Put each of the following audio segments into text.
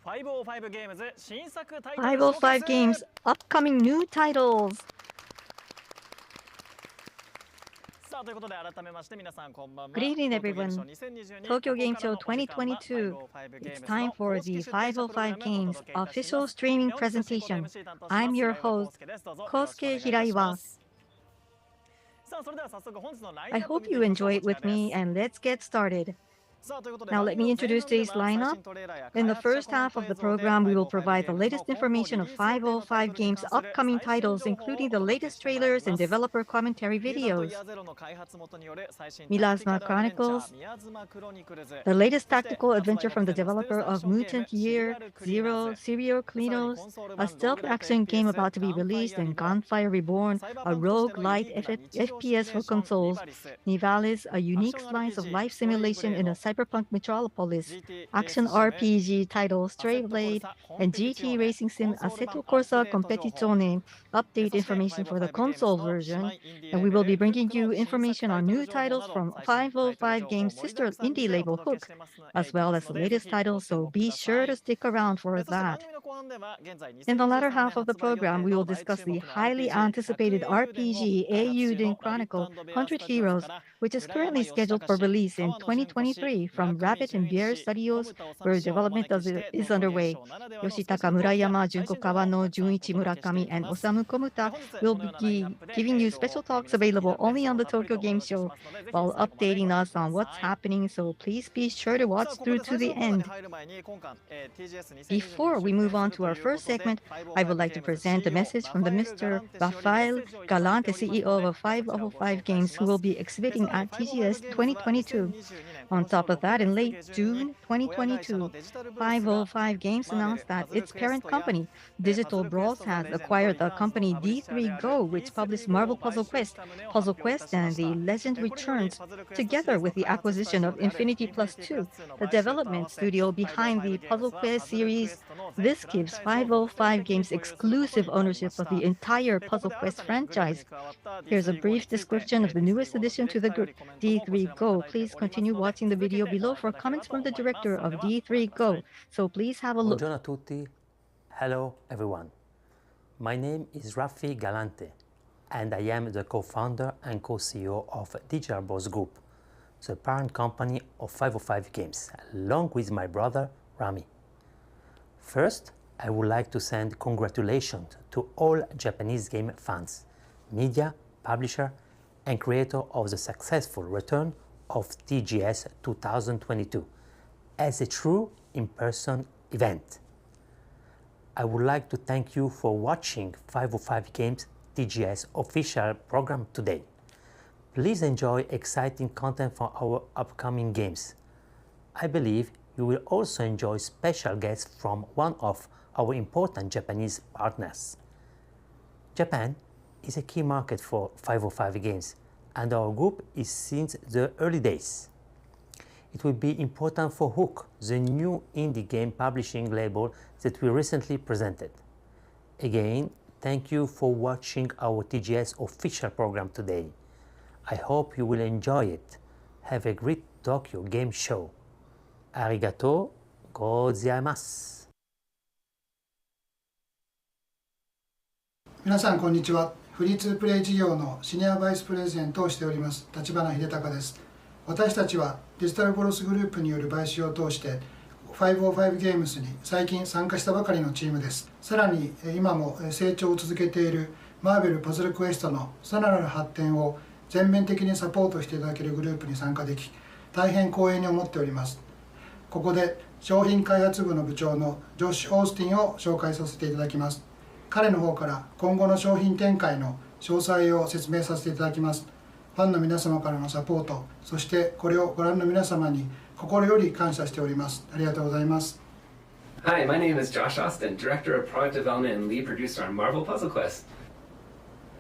505 Games upcoming new titles. Good evening, everyone. Tokyo Game Show 2022. It's time for the 505 Games official streaming presentation. I'm your host, Kosuke Hiraiwa. I hope you enjoy it with me, and let's get started. Now let me introduce today's lineup. In the first half of the program, we will provide the latest information of 505 Games' upcoming titles, including the latest trailers and developer commentary videos. Miasma Chronicles, the latest tactical adventure from the developer of Mutant Year Zero, a stealth action game about to be released, and Gunfire Reborn, a rogue-lite FPS for consoles. Nivalis, a unique slice of life simulation in a cyberpunk metropolis. Action RPG title Stray Blade, and GT racing sim Assetto Corsa Competizione. Update information for the console version, and we will be bringing you information on new titles from 505 Games' sister indie label Hook, as well as the latest titles, so be sure to stick around for that. In the latter half of the program, we will discuss the highly anticipated RPG Eiyuden Chronicle 100 Heroes, which is currently scheduled for release in 2023 from Rabbit and Bear Studios, where development is underway. Yoshitaka Murayama, Junko Kawano, Junichi Murakami, and Osamu Komuta will be giving you special talks available only on the Tokyo Game Show, while updating us on what's happening, so please be sure to watch through to the end. Before we move on to our first segment, I would like to present a message from the Mr. Rafael Galante, CEO of 505 Games, who will be exhibiting at TGS 2022. On top of that, in late June 2022, 505 Games announced that its parent company, Digital Brawls, has acquired the company D3 Go, which published Marvel Puzzle Quest, and The Legend Returns, together with the acquisition of Infinity Plus 2, the development studio behind the Puzzle Quest series. This gives 505 Games exclusive ownership of the entire Puzzle Quest franchise. Here's a brief description of the newest addition to the group, D3 Go. Please continue watching the video below for comments from the director of D3 Go. So please have a look. Buongiorno a tutti. Hello everyone. My name is Raffi Galante, and I am the co-founder and co-CEO of Digital Bros Group, the parent company of 505 Games, along with my brother Rami. First, I would like to send congratulations to all Japanese game fans, media, publisher, and creator of the successful return of TGS 2022 as a true in-person event. I would like to thank you for watching 505 Games TGS official program today. Please enjoy exciting content from our upcoming games. I believe you will also enjoy special guests from one of our important Japanese partners. Japan is a key market for 505 Games, and our group is since the early days. It will be important for Hook, the new indie game publishing label that we recently presented. Again, thank you for watching our TGS official program today. I hope you will enjoy it. Have a great Tokyo Game Show. Arigato gozaimasu. 皆さんこんにちは。フリーツープレイ事業のシニアバイスプレゼントをしております立花秀隆です。私たちはデジタルブロスグループによる買収を通して505ゲームスに最近参加したばかりのチームです。さらに今も成長を続けているマーベルパズルクエストのさらなる発展を全面的にサポートしていただけるグループに参加でき大変光栄に思っております。ここで商品開発部の部長のジョシュ・オースティンを紹介させていただきます。彼の方から今後の商品展開の詳細を説明させていただきます。ファンの皆様からのサポート、そしてこれをご覧の皆様に心より感謝しております。ありがとうございます。Hi, my name is Josh Austin, Director of Product Development and Lead Producer on Marvel Puzzle Quest.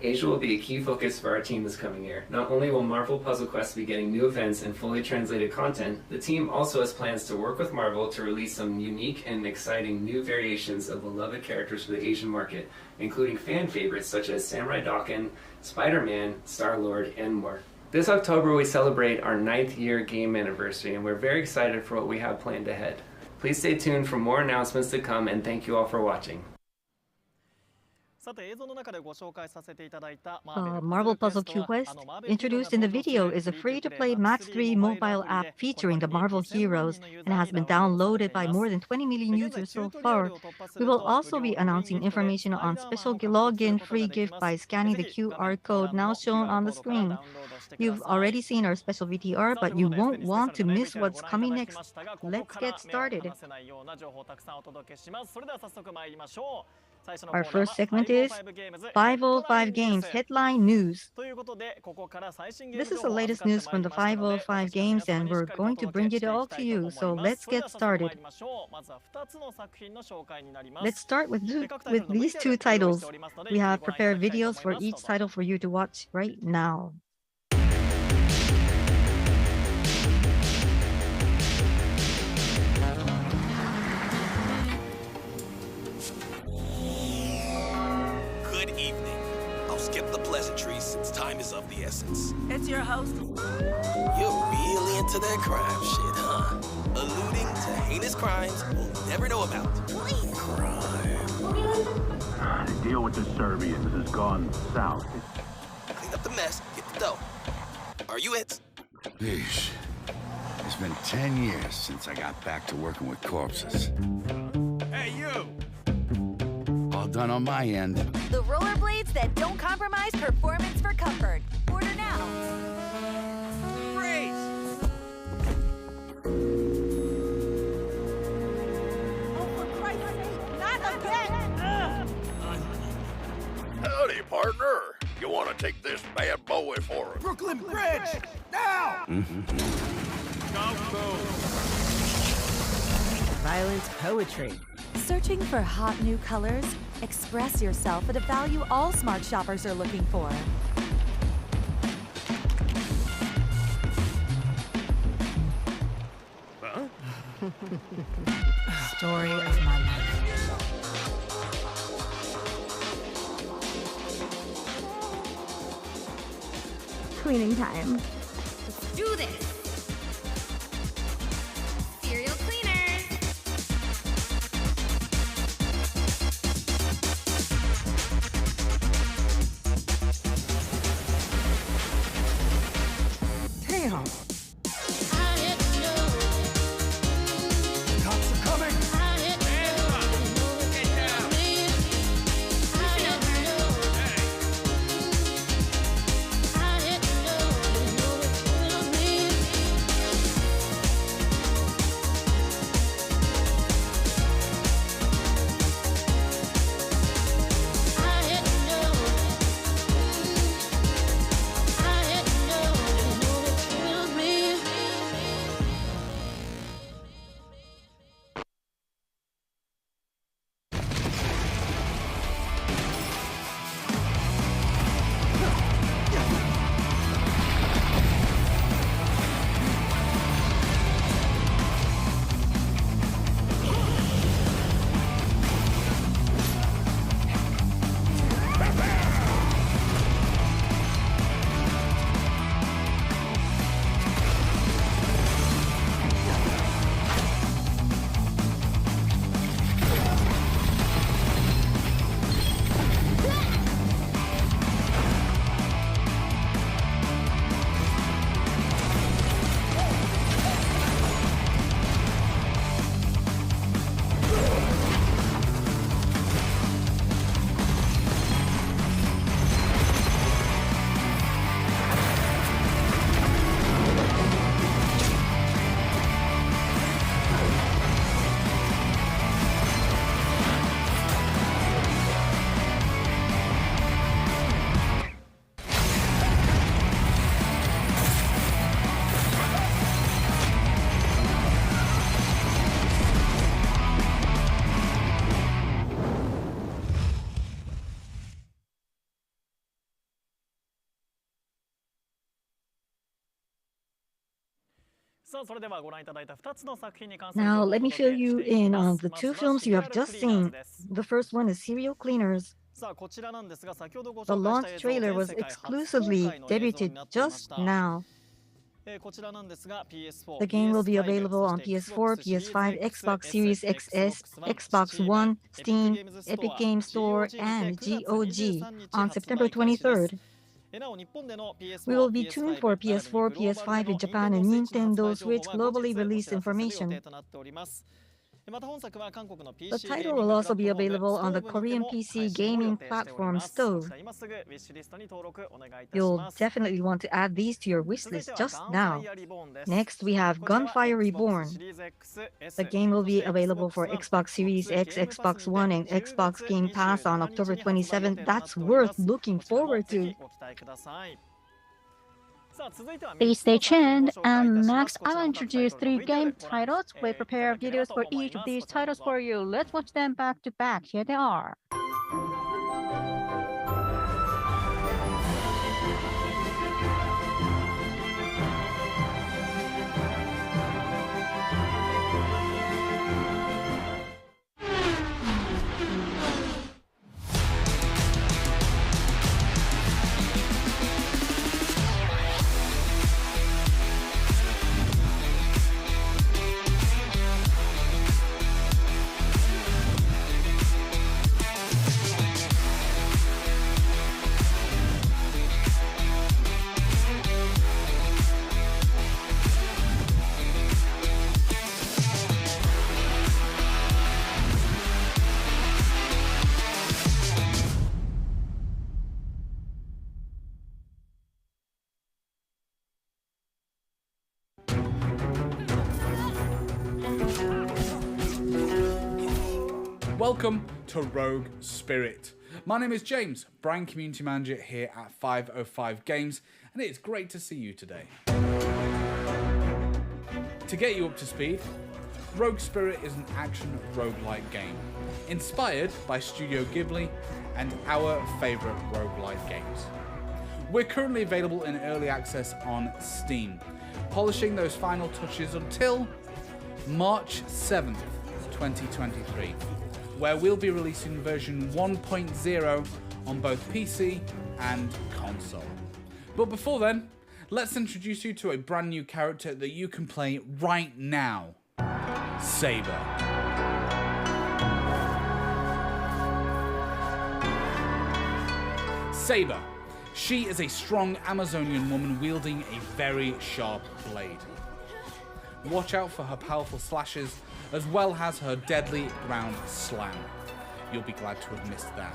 Asia will be a key focus for our team this coming year. Not only will Marvel Puzzle Quest be getting new events and fully translated content, the team also has plans to work with Marvel to release some unique and exciting new variations of beloved characters for the Asian market, including fan favorites such as Samurai Dokken, Spider-Man, Star-Lord, and more. This October we celebrate our 9th year game anniversary, and we're very excited for what we have planned ahead. Please stay tuned for more announcements to come, and thank you all for watching. Marvel Puzzle Quest, introduced in the video, is a free-to-play match-3 mobile app featuring the Marvel heroes and has been downloaded by more than 20 million users so far. We will also be announcing information on special login free gift by scanning the QR code now shown on the screen. You've already seen our special VTR, but you won't want to miss what's coming next. Let's get started. Our first segment is 505 Games Headline News. This is the latest news from the 505 Games, and we're going to bring it all to you, so let's get started. Let's start with these two titles. We have prepared videos for each title for you to watch right now. Skip the pleasantries since time is of the essence. It's your host. You're really into that crime shit, huh? Alluding to heinous crimes we'll never know about. Crime. The deal with the Serbians has gone south. Clean up the mess, get the dough. Are you it? Yeesh. It's been 10 years since I got back to working with corpses. Hey, you! All done on my end. The rollerblades that don't compromise performance for comfort. Order now. Freeze! Oh, for Christ's sake, not again! Howdy, partner. You want to take this bad boy for us? Brooklyn Bridge! Now! Violent poetry. Searching for hot new colors? Express yourself at a value all smart shoppers are looking for. Huh? Story of my life. Cleaning time. Let's do this! Serial cleaners! Damn. Cops are coming! Get down! Now, let me fill you in on the two films you have just seen. The first one is Serial Cleaners. The launch trailer was exclusively debuted just now. The game will be available on PS4, PS5, Xbox Series XS, Xbox One, Steam, Epic Games Store, and GOG on September 23rd. We will be tuned for PS4, PS5 in Japan and Nintendo Switch globally released information. The title will also be available on the Korean PC gaming platform Stove. You'll definitely want to add these to your wishlist just now. Next, we have Gunfire Reborn. The game will be available for Xbox Series X, Xbox One, and Xbox Game Pass on October 27th. That's worth looking forward to. Please stay tuned, and next I will introduce 3 game titles. We prepare videos for each of these titles for you. Let's watch them back to back. Here they are. Welcome to Rogue Spirit. My name is James, brand community manager here at 505 Games, and it's great to see you today. To get you up to speed, Rogue Spirit is an action roguelite game, inspired by Studio Ghibli and our favourite roguelite games. We're currently available in early access on Steam, polishing those final touches until March 7th, 2023. Where we'll be releasing version 1.0 on both PC and console. But before then, let's introduce you to a brand new character that you can play right now. Saber. Saber. She is a strong Amazonian woman wielding a very sharp blade. Watch out for her powerful slashes, as well as her deadly ground slam. You'll be glad to have missed that.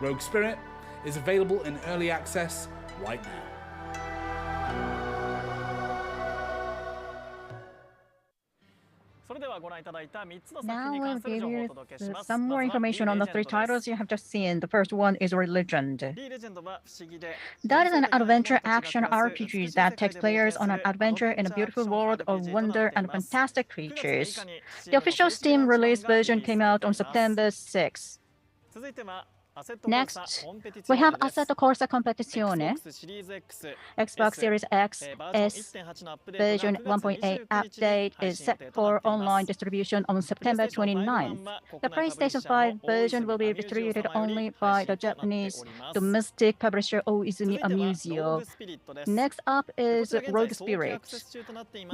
Rogue Spirit is available in early access right now. Now we'll give you some more information on the 3 titles you have just seen. The first one is Legend. That is an adventure action RPG that takes players on an adventure in a beautiful world of wonder and fantastic creatures. The official Steam release version came out on September 6. Next, we have Assetto Corsa Competizione, Xbox Series X, S, version 1.8 update is set for online distribution on September 29th. The PlayStation 5 version will be distributed only by the Japanese domestic publisher Oizumi Amusio. Next up is Rogue Spirit.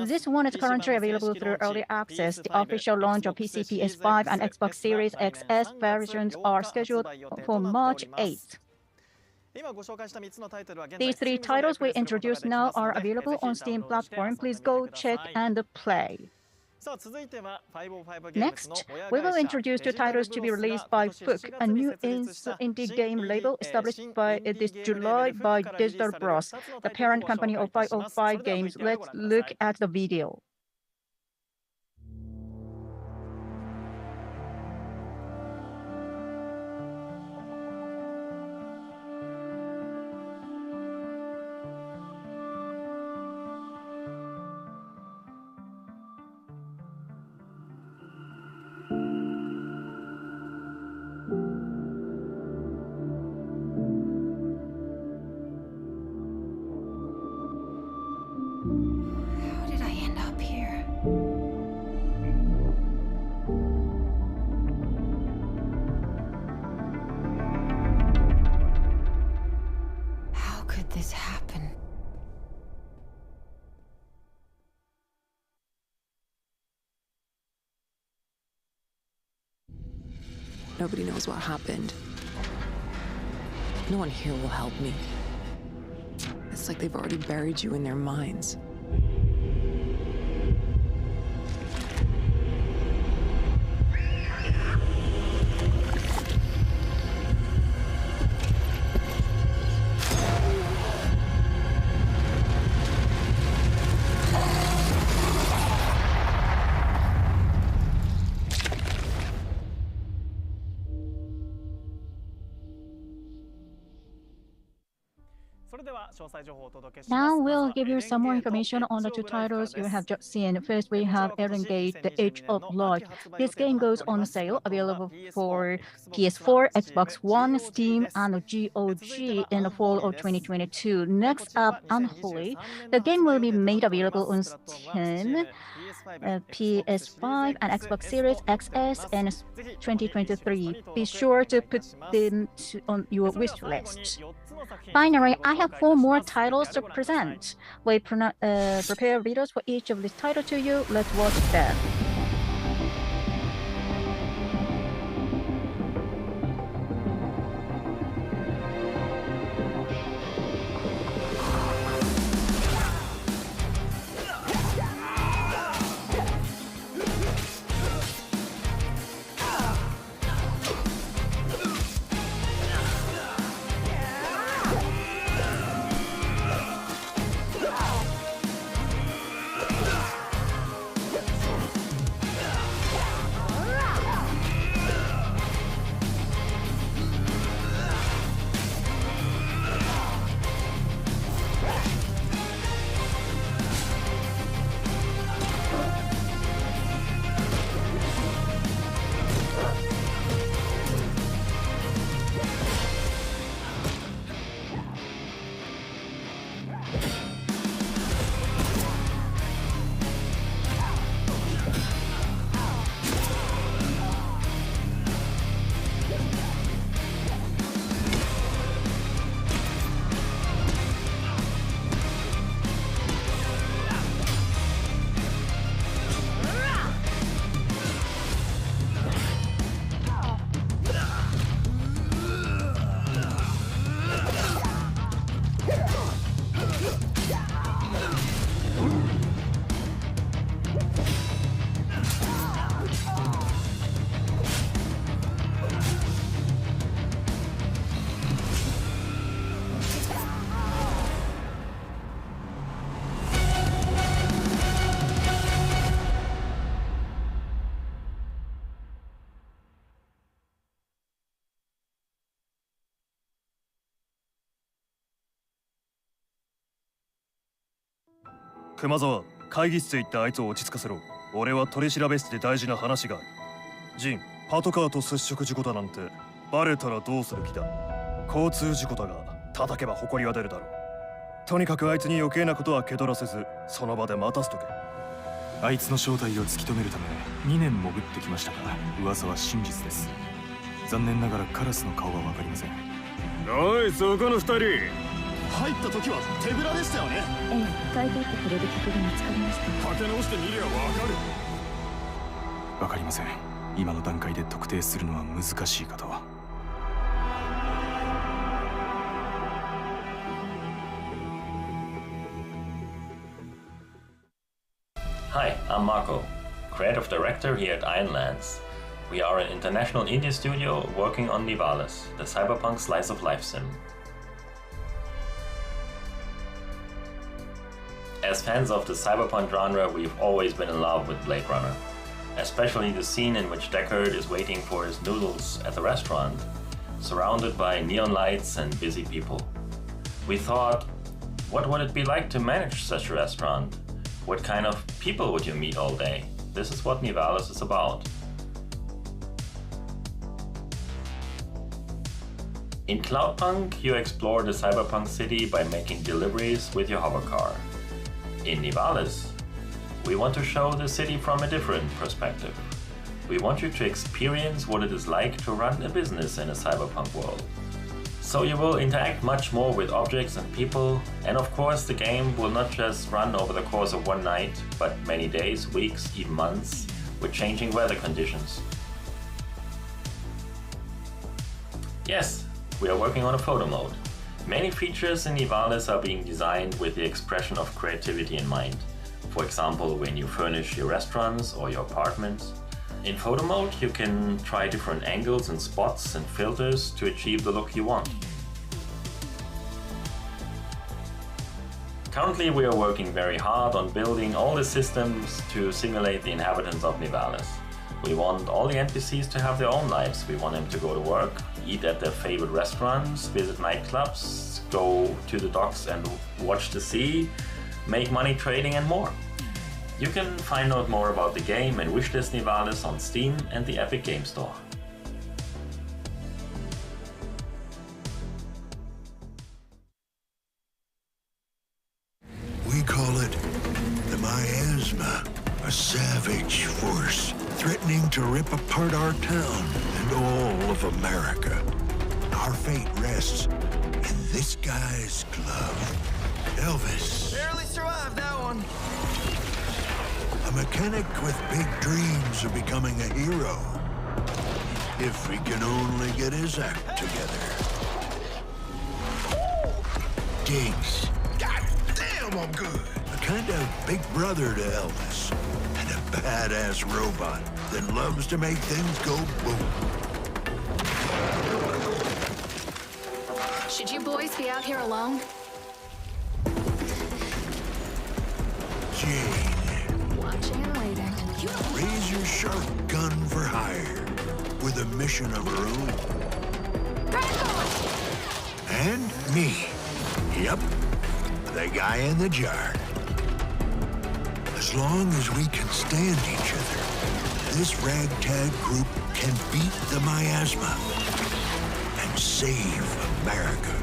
This one is currently available through early access. The official launch of PC, PS5, and Xbox Series XS versions are scheduled for March 8th. These 3 titles we introduced now are available on Steam platform. Please go check and play. Next, we will introduce 2 titles to be released by FUK, a new indie game label established this July by Digital Bros, the parent company of 505 Games. Let's look at the video. How did I end up here? Nobody knows what happened. No one here will help me. It's like they've already buried you in their minds. Now we'll give you some more information on the two titles you have just seen. First, we have Eiyuden Gate, The Edge of Light. This game goes on sale, available for PS4, Xbox One, Steam, and GOG in the fall of 2022. Next up, Unholy. The game will be made available on Steam, PS5, and Xbox Series XS in 2023. Be sure to put them on your wish list. Finally, I have 4 more titles to present. We prepare videos for each of these titles to you. Let's watch them.熊沢、会議室へ行ってあいつを落ち着かせろ。俺は取り調べ室で大事な話がある。ジン、パトカーと接触事故だなんてバレたらどうする気だ。交通事故だが叩けば埃は出るだろう。とにかくあいつに余計なことは気取らせず、その場で待たせとけ。あいつの正体を突き止めるため2年潜ってきましたが、噂は真実です。残念ながらカラスの顔は分かりません。おい、そこの2人。入った時は手ぶらでしたよね。ええ、買い取ってくれる客が見つかりました。かけ直してみりゃわかる。わかりません。今の段階で特定するのは難しいかと。Hi, I'm Marco, creative director here at Ironlands. We are an international indie studio working on Nivalis, the cyberpunk slice of life sim. As fans of the cyberpunk genre, we've always been in love with Blade Runner, especially the scene in which Deckard is waiting for his noodles at the restaurant, surrounded by neon lights and busy people. We thought, what would it be like to manage such a restaurant? What kind of people would you meet all day? This is what Nivalis is about. In Cloudpunk, you explore the cyberpunk city by making deliveries with your hovercar. In Nivalis, we want to show the city from a different perspective. We want you to experience what it is like to run a business in a cyberpunk world. So you will interact much more with objects and people, and of course the game will not just run over the course of one night, but many days, weeks, even months, with changing weather conditions. Yes, we are working on a photo mode. Many features in Nivalis are being designed with the expression of creativity in mind. For example, when you furnish your restaurants or your apartments. In photo mode, you can try different angles and spots and filters to achieve the look you want. Currently, we are working very hard on building all the systems to simulate the inhabitants of Nivalis. We want all the NPCs to have their own lives. We want them to go to work, eat at their favorite restaurants, visit nightclubs, go to the docks and watch the sea, make money trading and more. You can find out more about the game and wishlist Nivalis on Steam and the Epic Game Store. We call it the Miasma, a savage force threatening to rip apart our town and all of America. Our fate rests in this guy's glove. Elvis. Barely survived that one. A mechanic with big dreams of becoming a hero. If he can only get his act together. Diggs. God damn, I'm good. A kind of big brother to Elvis. And a badass robot that loves to make things go boom. Should you boys be out here alone? Jane. Watching and waiting. Razor-sharp gun for hire. With a mission of her own. And me. Yep. The guy in the jar. As long as we can stand each other, this ragtag group can beat the Miasma and save America.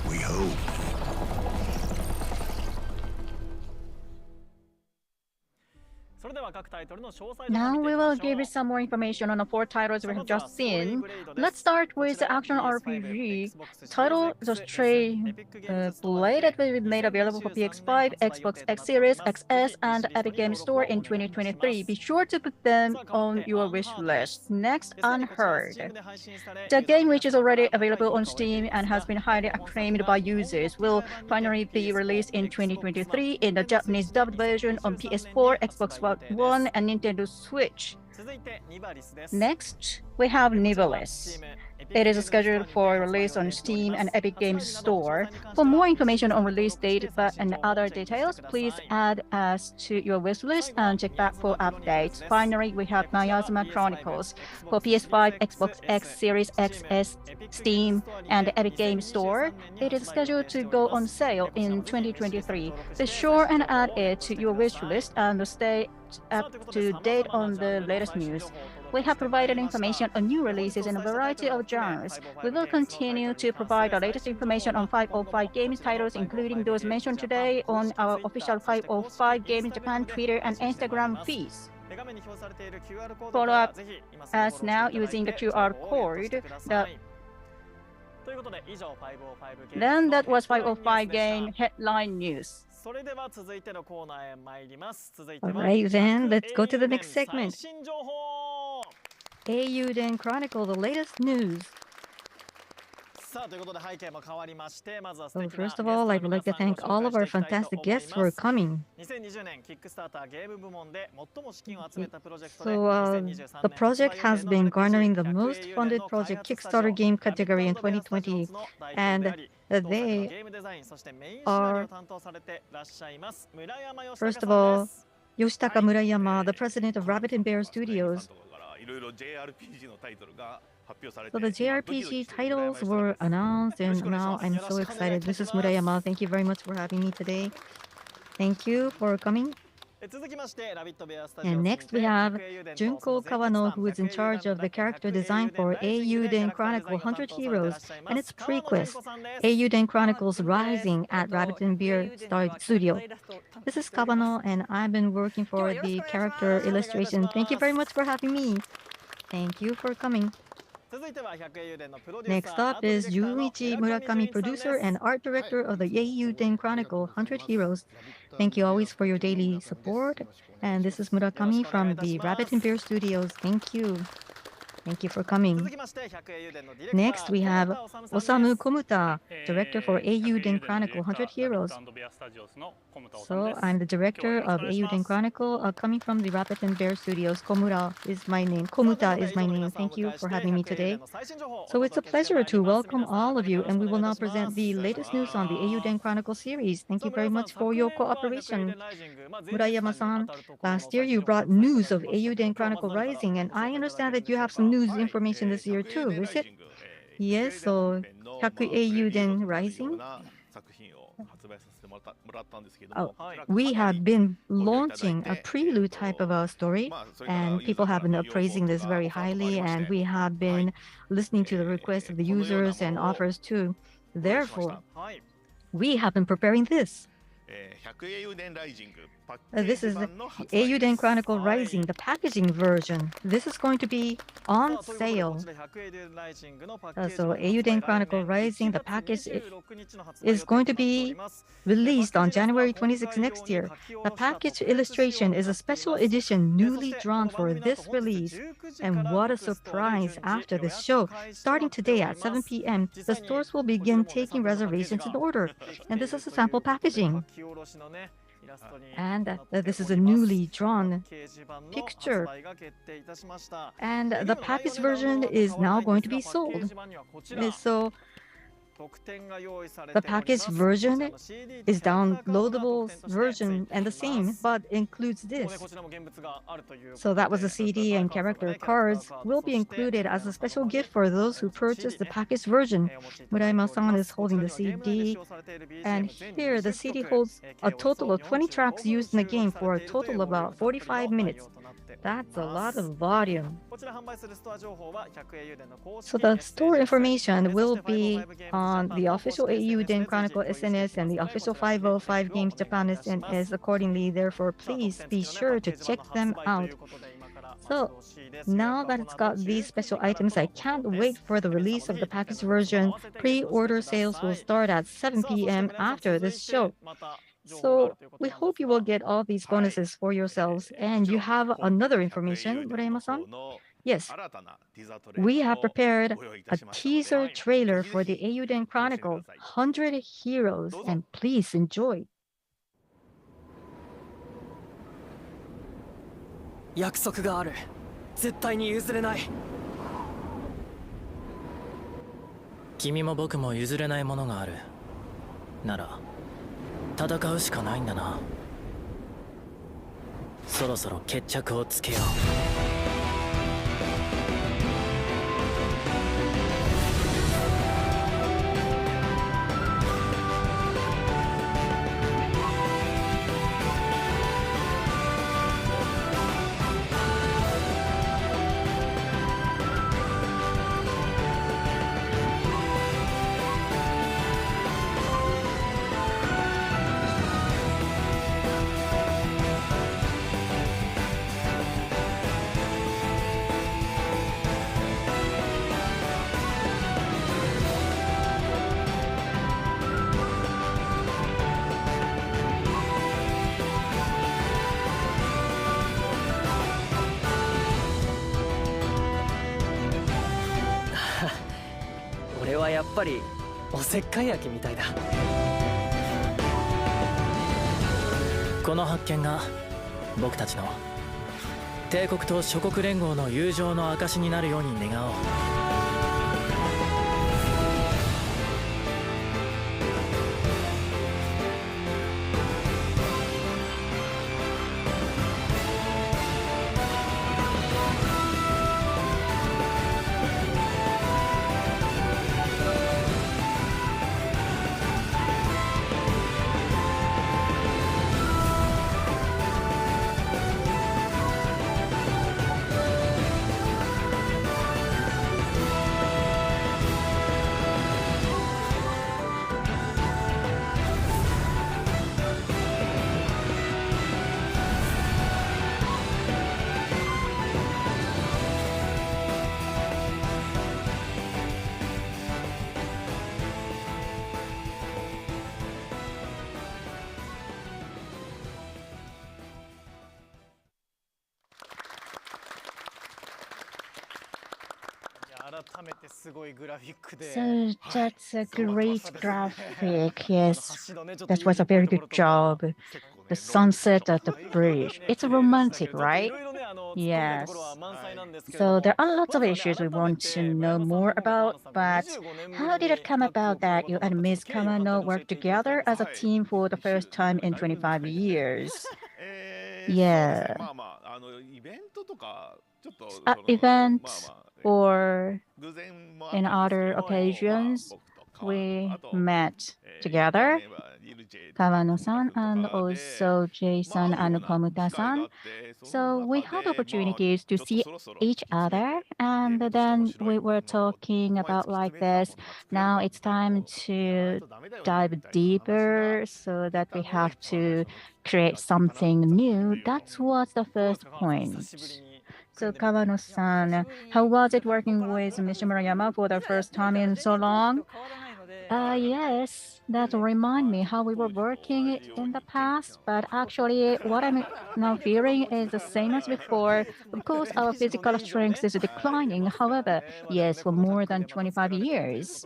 We hope. Now we will give you some more information on the 4 titles we have just seen. Let's start with the action RPG title, The Stray Blade, that will be made available for PS5, Xbox X Series, XS, and Epic Games Store in 2023. Be sure to put them on your wish list. Next, Unheard. The game, which is already available on Steam and has been highly acclaimed by users, will finally be released in 2023 in the Japanese dubbed version on PS4, Xbox One, and Nintendo Switch. Next, we have Nivalis. It is scheduled for release on Steam and Epic Games Store. For more information on release date and other details, please add us to your wish list and check back for updates. Finally, we have Miasma Chronicles. For PS5, Xbox X Series XS, Steam, and Epic Games Store, it is scheduled to go on sale in 2023. Be sure and add it to your wish list and stay up to date on the latest news. We have provided information on new releases in a variety of genres. We will continue to provide the latest information on 505 Games titles, including those mentioned today, on our official 505 Games Japan Twitter and Instagram feeds. Follow up us now using the QR code. Then that was 505 Game headline news. Alright, then let's go to the next segment. Eiyuden Chronicle, the latest news. So first of all, I would like to thank all of our fantastic guests for coming. So the project has been garnering the most funded project Kickstarter game category in 2020, and they are, first of all, Yoshitaka Murayama, the president of Rabbit and Bear Studios. So the JRPG titles were announced, and now I'm so excited. This is Murayama. Thank you very much for having me today. Thank you for coming. And next we have Junko Kawano, who is in charge of the character design for Eiyuden Chronicle 100 Heroes and its prequest, Eiyuden Chronicles Rising at Rabbit and Bear Studio. This is Kawano, and I've been working for the character illustration. Thank you very much for having me. Thank you for coming. Next up is Junichi Murakami, producer and art director of the Eiyuden Chronicle 100 Heroes. Thank you always for your daily support. And this is Murakami from the Rabbit and Bear Studios. Thank you. Thank you for coming. Next, we have Osamu Komuta, director for Eiyuden Chronicle 100 Heroes. So, I'm the director of Eiyuden Chronicle, coming from the Rabbit and Bear Studios. Komuta is my name. Thank you for having me today. So, it's a pleasure to welcome all of you, and we will now present the latest news on the Eiyuden Chronicle series. Thank you very much for your cooperation. Murayama-san, last year you brought news of Eiyuden Chronicle Rising, and I understand that you have some news information this year too, is it? Yes, so Eiyuden Rising. We have been launching a prelude type of a story, and people have been appraising this very highly, and we have been listening to the requests of the users and offers too. Therefore, we have been preparing this. This is the Eiyuden Chronicle Rising, the packaging version. This is going to be on sale. So Eiyuden Chronicle Rising, the package is going to be released on January 26 next year. The package illustration is a special edition newly drawn for this release. And what a surprise after this show. Starting today at 7 p.m., the stores will begin taking reservations in order. And this is a sample packaging. And this is a newly drawn picture. And the package version is now going to be sold. So the package version is downloadable version and the same, but includes this. So that was a CD and character cards will be included as a special gift for those who purchase the package version. Murayama-san is holding the CD, and here the CD holds a total of 20 tracks used in the game for a total of about 45 minutes. That's a lot of volume. So the store information will be on the official Eiyuden Chronicle SNS and the official 505 Games Japan SNS accordingly. Therefore, please be sure to check them out. So now that it's got these special items, I can't wait for the release of the package version. Pre-order sales will start at 7 p.m. after this show. So we hope you will get all these bonuses for yourselves. And you have another information, Murayama-san? Yes, we have prepared a teaser trailer for the Eiyuden Chronicle 100 Heroes, and please enjoy. 約束がある。絶対に譲れない。君も僕も譲れないものがある。なら戦うしかないんだな。そろそろ決着をつけよう。やっぱりおせっかい焼きみたいだ。この発見が僕たちの帝国と諸国連合の友情の証になるように願おう。So that's a great graphic. Yes, that was a very good job. The sunset at the bridge. It's romantic, right? Yes. So there are lots of issues we want to know more about, but how did it come about that you and Ms. Kawano worked together as a team for the first time in 25 years? Yeah. Events or in other occasions, we met together, Kawano-san and also Jay-san and Komuta-san. So we had opportunities to see each other, and then we were talking about like this. Now it's time to dive deeper so that we have to create something new. That was the first point. So Kawano-san, how was it working with Mr. Murayama for the first time in so long? Yes, that remind me how we were working in the past, but actually what I'm now feeling is the same as before. Of course, our physical strength is declining. However, yes, for more than 25 years.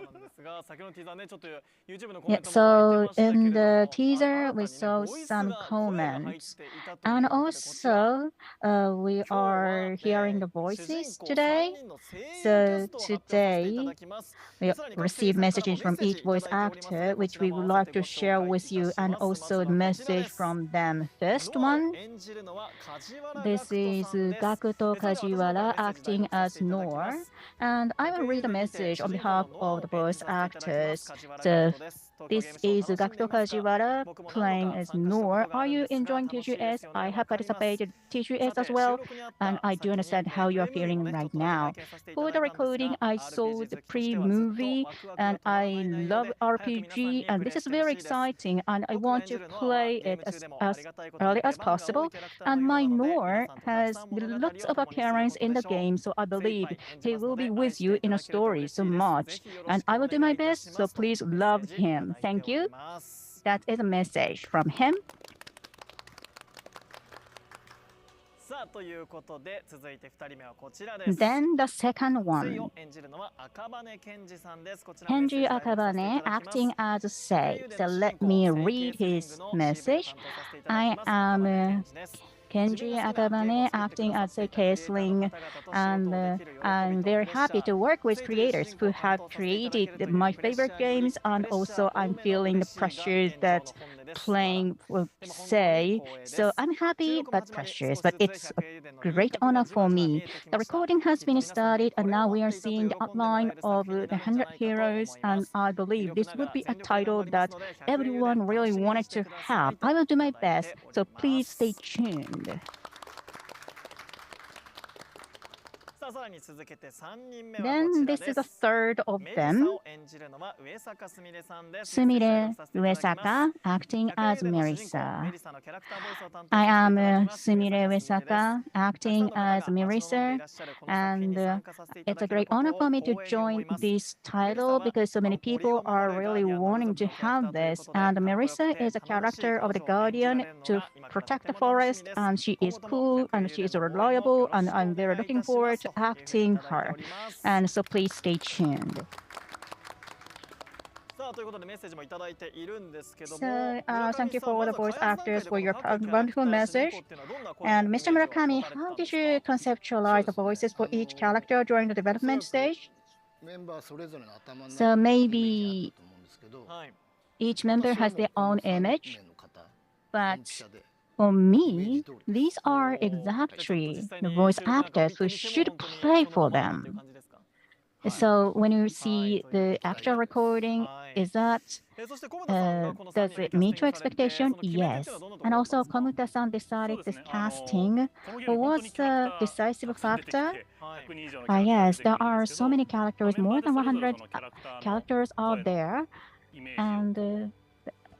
Yeah, so in the teaser, we saw some comments. And also, we are hearing the voices today. So today, we received messages from each voice actor, which we would like to share with you, and also a message from them. First one, this is Gakuto Kajiwara acting as Nor, and I will read a message on behalf of the voice actors. So this is Gakuto Kajiwara playing as Nor. Are you enjoying TGS? I have participated TGS as well, and I do understand how you are feeling right now. For the recording, I saw the pre-movie, and I love RPG, and this is very exciting, and I want to play it as early as possible. And my Nor has lots of appearance in the game, so I believe he will be with you in a story so much. And I will do my best, so please love him. Thank you. That is a message from him. Then the second one. Kenji Akabane acting as Sei. So let me read his message. I am Kenji Akabane acting as a Kesling, and I'm very happy to work with creators who have created my favorite games, and also I'm feeling the pressure that playing will say. So I'm happy but precious, but it's a great honor for me. The recording has been started, and now we are seeing the outline of the 100 Heroes, and I believe this would be a title that everyone really wanted to have. I will do my best, so please stay tuned. Then this is the third of them. Sumire Uesaka acting as Marisa. I am Sumire Uesaka acting as Marisa, and it's a great honor for me to join this title because so many people are really wanting to have this. And Marisa is a character of the Guardian to protect the forest, and she is cool and she is reliable, and I'm very looking forward to acting her. And so please stay tuned. So thank you for all the voice actors for your wonderful message. And Mr. Murakami, how did you conceptualize the voices for each character during the development stage? So maybe each member has their own image, but for me, these are exactly the voice actors who should play for them. So when you see the actual recording, is that, does it meet your expectation? Yes. And also Komuta-san decided this casting. What was the decisive factor? Yes, there are so many characters, more than 100 characters out there. And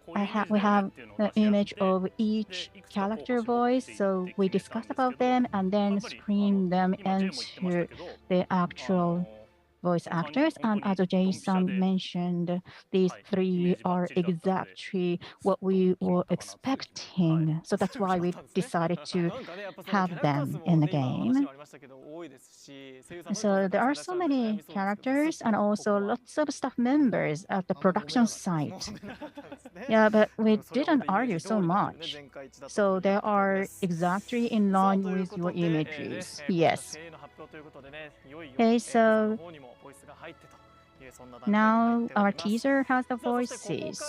we have the image of each character voice, so we discuss about them and then screen them into the actual voice actors. And as Jason mentioned, these three are exactly what we were expecting. So that's why we decided to have them in the game. So there are so many characters and also lots of staff members at the production site. Yeah, but we didn't argue so much. So they are exactly in line with your images. Yes. Okay, so now our teaser has the voices.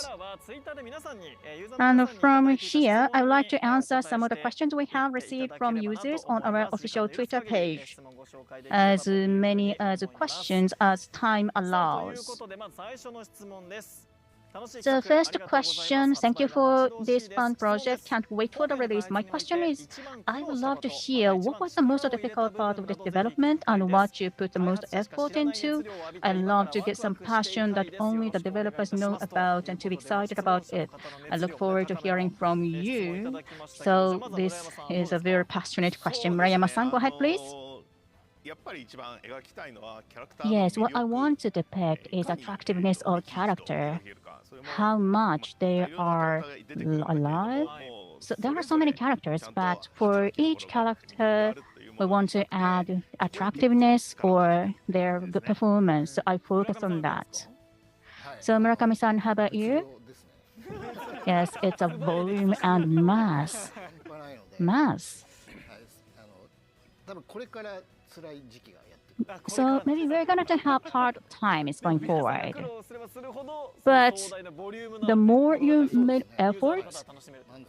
And from here, I would like to answer some of the questions we have received from users on our official Twitter page. As many as questions as time allows. So first question, thank you for this fun project. Can't wait for the release. My question is, I would love to hear what was the most difficult part of this development and what you put the most effort into. I love to get some passion that only the developers know about and to be excited about it. I look forward to hearing from you. So this is a very passionate question. Murayama-san, go ahead, please. Yes, what I want to depict is attractiveness of character, how much they are alive. So there are so many characters, but for each character, we want to add attractiveness or their good performance. So I focus on that. So Murakami-san, how about you? Yes, it's a volume and mass. Mass. So maybe we're going to have hard times going forward. But the more you make efforts,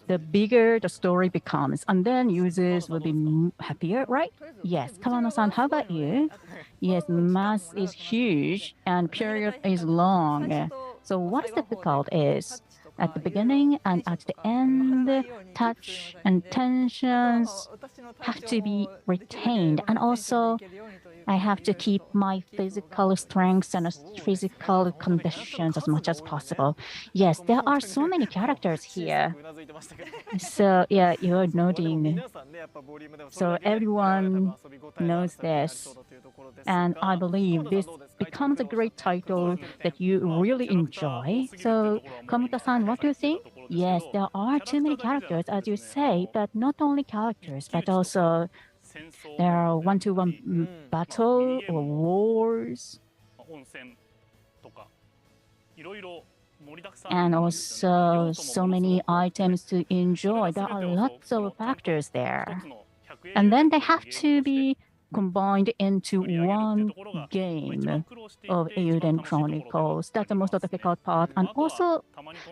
the bigger the story becomes. And then users will be happier, right? Yes. Kawano-san, how about you? Yes, mass is huge and period is long. So what is difficult is at the beginning and at the end, touch and tensions have to be retained. And also, I have to keep my physical strengths and physical conditions as much as possible. Yes, there are so many characters here. So, yeah, you're nodding. So everyone knows this. And I believe this becomes a great title that you really enjoy. So, Komuta-san, what do you think? Yes, there are too many characters, as you say, but not only characters, but also there are one-to-one battle or wars. And also so many items to enjoy. There are lots of factors there. And then they have to be combined into one game of Eiyuden Chronicles. That's the most difficult part and also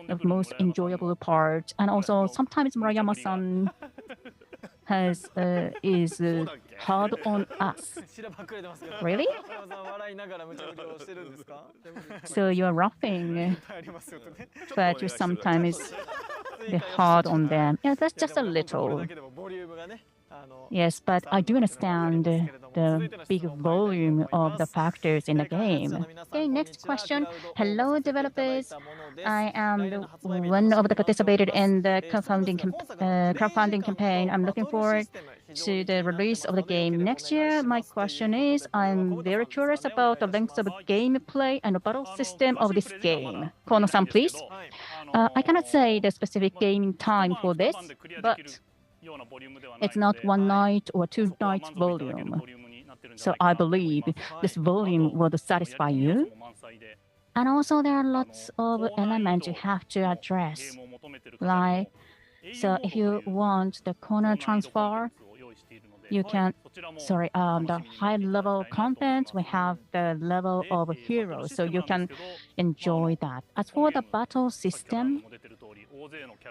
the most enjoyable part. And also sometimes Murayama-san is hard on us. Really? So you're laughing, but you sometimes be hard on them. Yeah, that's just a little. Yes, but I do understand the big volume of the factors in the game. Okay, next question. Hello, developers. I am one of the participated in the crowdfunding campaign. I'm looking forward to the release of the game next year. My question is, I'm very curious about the length of gameplay and the battle system of this game. Kono-san, please. I cannot say the specific gaming time for this, but it's not one night or 2 nights volume. So I believe this volume will satisfy you. And also there are lots of elements you have to address. Like, so if you want the corner transfer, you can, the high level content, we have the level of heroes, so you can enjoy that. As for the battle system,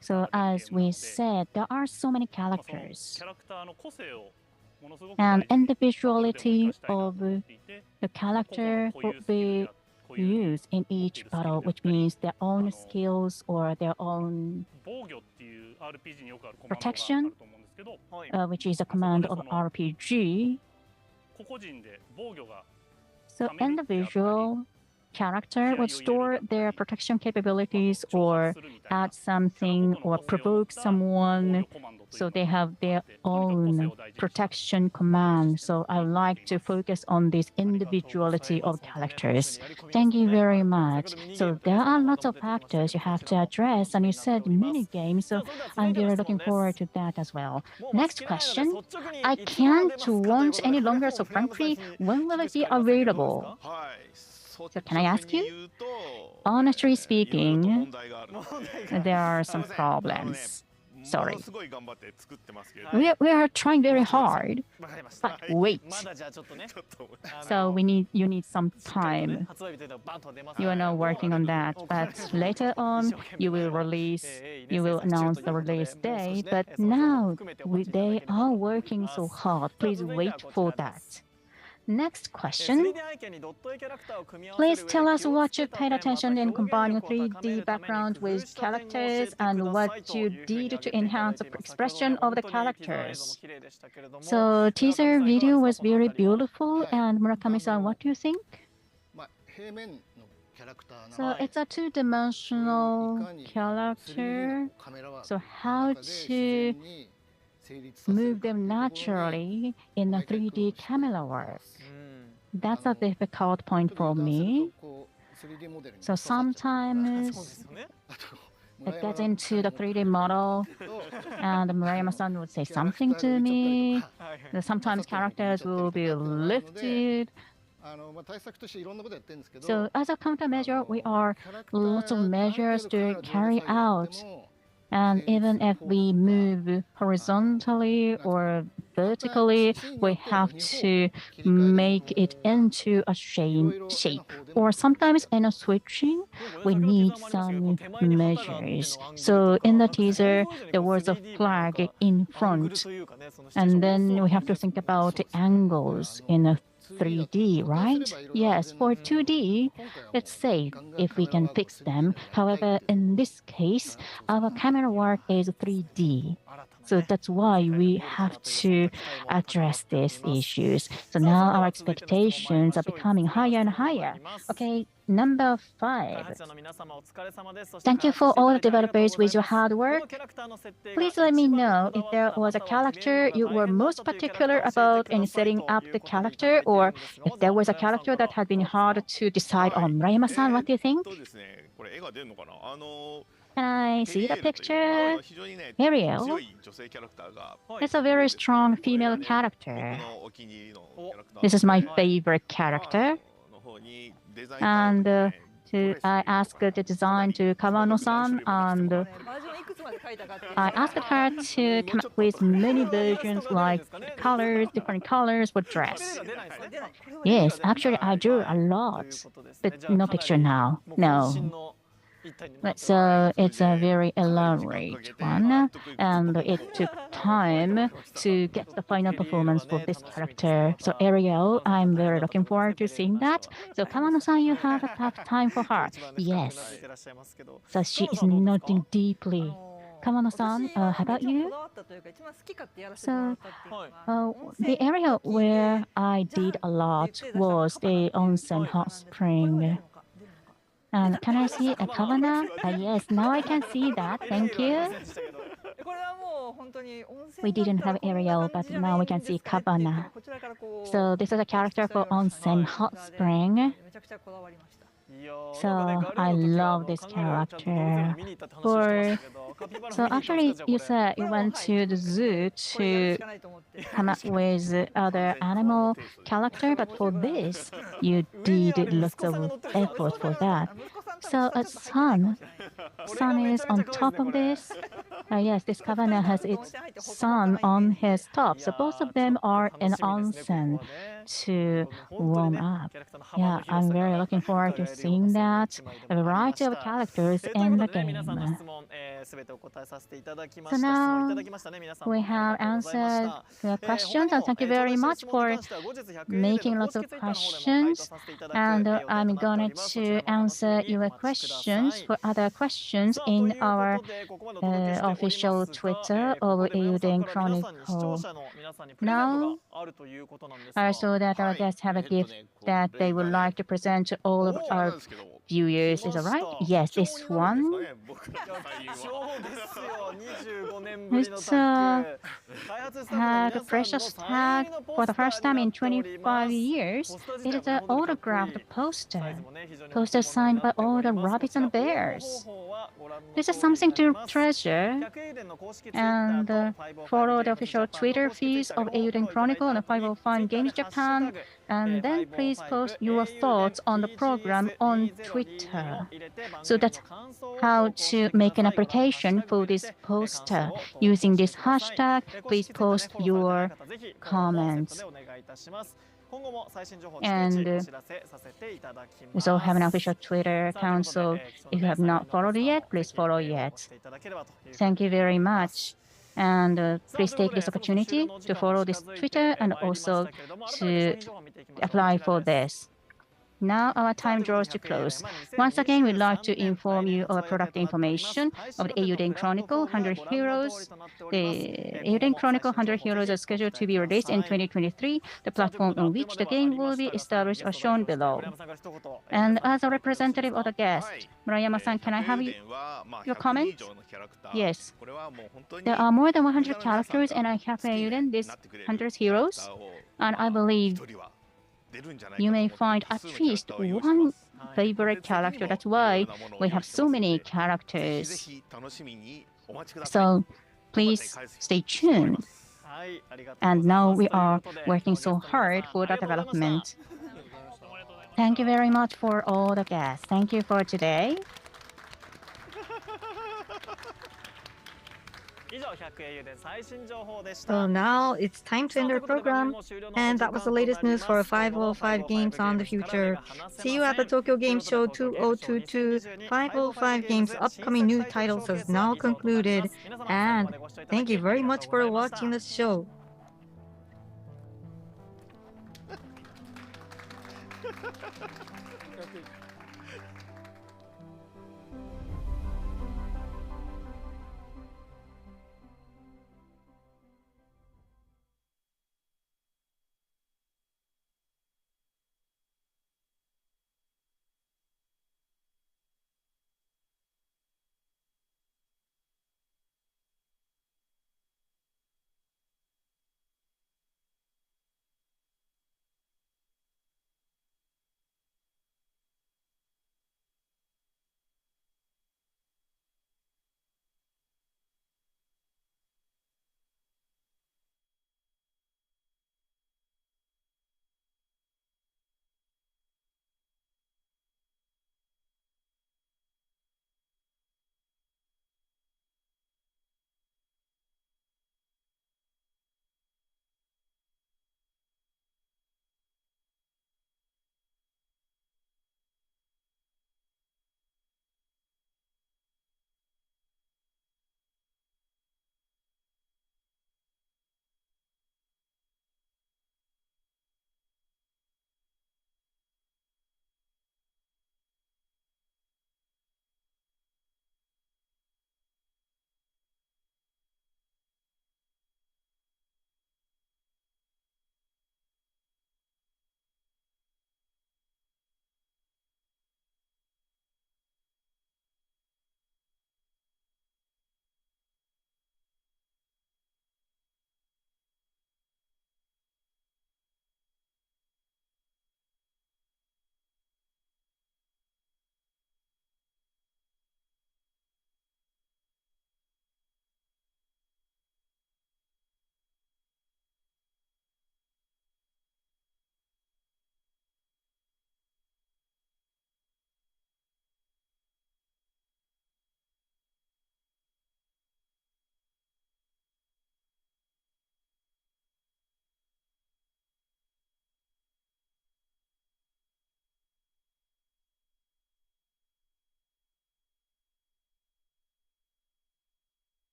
so as we said, there are so many characters. And individuality of the character will be used in each battle, which means their own skills or their own protection, which is a command of RPG. So individual character would store their protection capabilities or add something or provoke someone. So they have their own protection command. So I like to focus on this individuality of characters. Thank you very much. So there are lots of factors you have to address, and you said mini games. So I'm very looking forward to that as well. Next question. I can't want any longer, so frankly, when will it be available? So can I ask you? Honestly speaking, there are some problems. Sorry. We are trying very hard, but wait. So you need some time. You are now working on that, but later on you will announce the release date. But now they are working so hard. Please wait for that. Next question. Please tell us what you paid attention in combining 3D background with characters and what you did to enhance the expression of the characters. So teaser video was very beautiful, and Murakami-san, what do you think? So it's a two-dimensional character. So how to move them naturally in a 3D camera work. That's a difficult point for me. So sometimes it gets into the 3D model and Murayama-san would say something to me. Sometimes characters will be lifted. So as a countermeasure, we are lots of measures to carry out. And even if we move horizontally or vertically, we have to make it into a shape. Or sometimes in a switching, we need some measures. So in the teaser, there was a flag in front. And then we have to think about the angles in a 3D, right? Yes, for 2D, it's safe if we can fix them. However, in this case, our camera work is 3D. So that's why we have to address these issues. So now our expectations are becoming higher and higher. Okay, number 5. Thank you for all the developers with your hard work. Please let me know if there was a character you were most particular about in setting up the character, or if there was a character that had been hard to decide on. Murayama-san, what do you think? Can I see the picture? Ariel. It's a very strong female character. This is my favorite character. And I asked the design to Kawano-san, and I asked her to come up with many versions like colors, different colors for dress. Yes, actually I drew a lot, but no picture now. No. So it's a very elaborate one, and it took time to get the final performance for this character. So Ariel, I'm very looking forward to seeing that. So Kawano-san, you have a tough time for her. Yes. So she is nodding deeply. Kawano-san, how about you? So the area where I did a lot was the onsen hot spring. And can I see a Kawano? Yes, now I can see that. Thank you. We didn't have Ariel, but now we can see Kawano. So this is a character for onsen hot spring. So I love this character. So actually, you said you went to the zoo to come up with other animal character, but for this, you did lots of effort for that. So sun is on top of this. Yes, this Kawano has its sun on his top. So both of them are in onsen to warm up. Yeah, I'm very looking forward to seeing that. A variety of characters in the game. So now we have answered the questions, and thank you very much for making lots of questions. And I'm going to answer your questions for other questions in our official Twitter of Eiyuden Chronicle. Now, I saw that our guests have a gift that they would like to present to all of our viewers. Is that right? Yes, this one. It's a precious tag for the first time in 25 years. It is an autographed poster signed by all the rabbits and bears. This is something to treasure. And follow the official Twitter feeds of Eiyuden Chronicle and 505 Games Japan. And then please post your thoughts on the program on Twitter. So that's how to make an application for this poster. Using this hashtag, please post your comments. And we also have an official Twitter account, so if you have not followed it yet, please follow it. Thank you very much. And please take this opportunity to follow this Twitter and also to apply for this. Now our time draws to close. Once again, we'd like to inform you of product information of the Eiyuden Chronicle 100 Heroes. The Eiyuden Chronicle 100 Heroes are scheduled to be released in 2023. The platform on which the game will be established are shown below. And as a representative of the guest, Murayama-san, can I have your comment? Yes. There are more than 100 characters, and I have Eiyuden, these 100 heroes, and I believe you may find at least one favorite character. That's why we have so many characters. So please stay tuned. And now we are working so hard for the development. Thank you very much for all the guests. Thank you for today. So now it's time to end our program, and that was the latest news for 505 Games on the Future. See you at the Tokyo Game Show 2022. 505 Games upcoming new titles has now concluded, and thank you very much for watching the show.